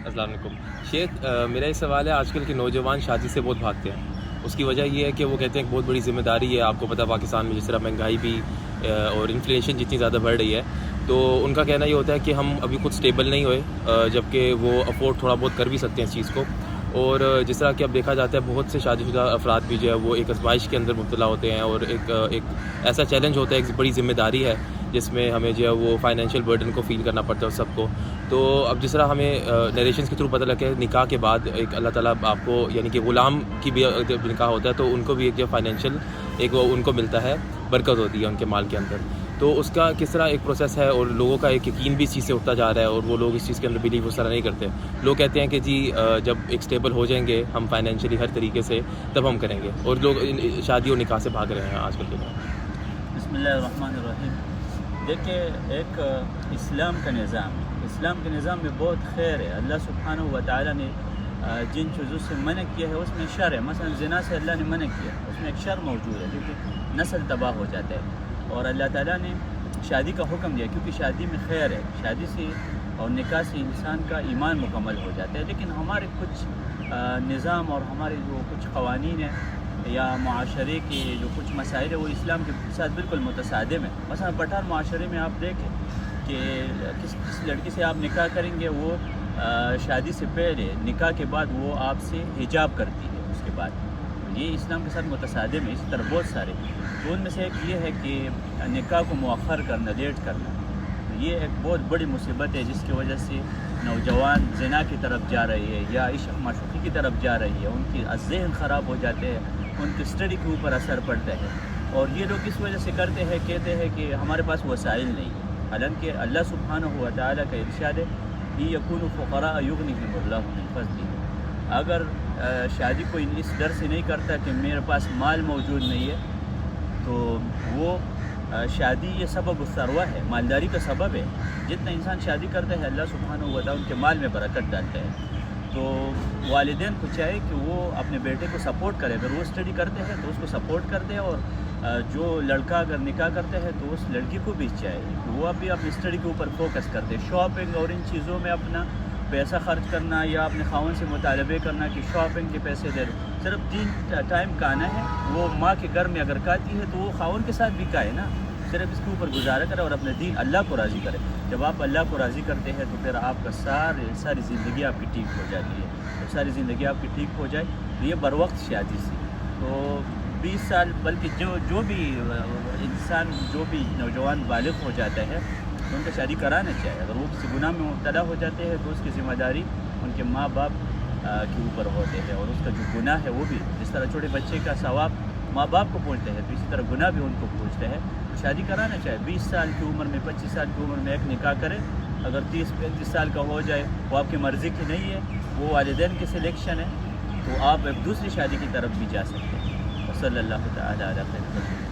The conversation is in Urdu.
السلام علیکم شیخ، میرا یہ سوال ہے، آج کل کے نوجوان شادی سے بہت بھاگتے ہیں۔ اس کی وجہ یہ ہے کہ وہ کہتے ہیں کہ بہت بڑی ذمہ داری ہے، آپ کو پتہ پاکستان میں جس طرح مہنگائی بھی اور انفلیشن جتنی زیادہ بڑھ رہی ہے، تو ان کا کہنا یہ ہوتا ہے کہ ہم ابھی خود سٹیبل نہیں ہوئے، جبکہ وہ افورڈ تھوڑا بہت کر بھی سکتے ہیں اس چیز کو۔ اور جس طرح کہ اب دیکھا جاتا ہے بہت سے شادی شدہ افراد بھی جو ہے وہ ایک ازمائش کے اندر مبتلا ہوتے ہیں، اور ایک ایسا چیلنج ہوتا ہے، ایک بڑی ذمہ داری ہے جس میں ہمیں جو ہے وہ فائنینشیل برڈن کو فیل کرنا پڑتا ہے سب کو۔ تو اب جس طرح ہمیں نیریشنز کے تھرو پتہ لگا کہ نکاح کے بعد ایک اللہ تعالیٰ آپ کو، یعنی کہ غلام کی بھی جب نکاح ہوتا ہے تو ان کو بھی ایک جو فائنینشیل ایک وہ ان کو ملتا ہے، برکت ہوتی ہے ان کے مال کے اندر۔ تو اس کا کس طرح ایک پروسیس ہے، اور لوگوں کا ایک یقین بھی اس چیز سے اٹھتا جا رہا ہے، اور وہ لوگ اس چیز کے اندر بلیو اس طرح نہیں کرتے۔ لوگ کہتے ہیں کہ جی جب ایک سٹیبل ہو جائیں گے ہم فائنینشلی ہر طریقے سے، تب ہم کریں گے، اور لوگ شادی اور نکاح سے بھاگ رہے ہیں آج کل کے دور۔ بسم اللہ الرحمن الرحیم۔ دیکھیں، ایک اسلام کا نظام میں بہت خیر ہے۔ اللہ سبحانہ و تعالیٰ نے جن چیزوں سے منع کیا ہے اس میں شر ہے۔ مثلا زنا سے اللہ نے منع کیا، اس میں ایک شر موجود ہے کیونکہ نسل تباہ ہو جاتا ہے۔ اور اللہ تعالیٰ نے شادی کا حکم دیا کیونکہ شادی میں خیر ہے، شادی سے اور نکاح سے انسان کا ایمان مکمل ہو جاتا ہے۔ لیکن ہمارے کچھ نظام اور ہمارے جو کچھ قوانین ہیں یا معاشرے کے جو کچھ مسائل ہیں وہ اسلام کے ساتھ بالکل متصادم ہے۔ مثلا پٹھان معاشرے میں آپ دیکھیں کہ کس لڑکی سے آپ نکاح کریں گے، وہ شادی سے پہلے نکاح کے بعد وہ آپ سے حجاب کرتی ہے اس کے بعد۔ یہ اسلام کے ساتھ متصادم ہے۔ اسی طرح بہت سارے، تو ان میں سے ایک یہ ہے کہ نکاح کو مؤخر کرنا، لیٹ کرنا۔ یہ ایک بہت بڑی مصیبت ہے جس کی وجہ سے نوجوان زنا کی طرف جا رہی ہے یا عشق معشوقی کی طرف جا رہی ہے، ان کی ذہن خراب ہو جاتے ہیں، ان کی اسٹڈی کے اوپر اثر پڑتا ہے۔ اور یہ لوگ اس وجہ سے کرتے ہیں، کہتے ہیں کہ ہمارے پاس وسائل نہیں، حالانکہ اللہ سبحانہ و تعالیٰ کا ارشاد ہے کہ یکون فقراء یغنیہم اللہ من فضلہ۔ اگر شادی کوئی اس ڈر سے نہیں کرتا کہ میرے پاس مال موجود نہیں ہے، تو وہ شادی یہ سبب الثروہ ہے، مالداری کا سبب ہے۔ جتنا انسان شادی کرتا ہے اللہ سبحانہ و تعالیٰ ان کے مال میں برکت ڈالتا ہے۔ تو والدین کو چاہے کہ وہ اپنے بیٹے کو سپورٹ کرے، اگر وہ اسٹڈی کرتے ہیں تو اس کو سپورٹ کرتے ہیں، اور جو لڑکا اگر نکاح کرتے ہیں تو اس لڑکی کو بھی چاہیے کہ وہ بھی اپنی اسٹڈی کے اوپر فوکس کرتے۔ شاپنگ اور ان چیزوں میں اپنا پیسہ خرچ کرنا یا اپنے خاوند سے مطالبے کرنا کہ شاپنگ کے پیسے دے دو، صرف 3 ٹائم کھانا ہے، وہ ماں کے گھر میں اگر کھاتی ہے تو وہ خاوند کے ساتھ بھی کھائے نا، صرف اس کے اوپر گزارا کرے اور اپنے دین اللہ کو راضی کرے۔ جب آپ اللہ کو راضی کرتے ہیں تو پھر آپ کا ساری زندگی آپ کی ٹھیک ہو جاتی ہے۔ جب ساری زندگی آپ کی ٹھیک ہو جائے تو یہ بر وقت شادی سے، تو 20 سال، بلکہ جو بھی انسان، جو بھی نوجوان بالغ ہو جاتا ہے تو ان کا شادی کرانا چاہیے۔ اگر وہ کسی گناہ میں مبتلا ہو جاتے ہیں تو اس کی ذمہ داری ان کے ماں باپ کے اوپر ہوتے ہیں، اور اس کا جو گناہ ہے وہ بھی، جس طرح چھوٹے بچے کا ثواب ماں باپ کو پہنچتا ہے تو اسی طرح گناہ بھی ان کو پہنچتا ہے۔ تو شادی کرانا چاہیے 20 سال کی عمر میں، 25 سال کی عمر میں ایک نکاح کرے۔ اگر 30-35 سال کا ہو جائے، وہ آپ کی مرضی کی نہیں ہے، وہ والدین کی سلیکشن ہے، تو آپ ایک دوسری شادی کی طرف بھی جا سکتے ہیں۔ وصلی اللہ تعالیٰ علیہ وسلم۔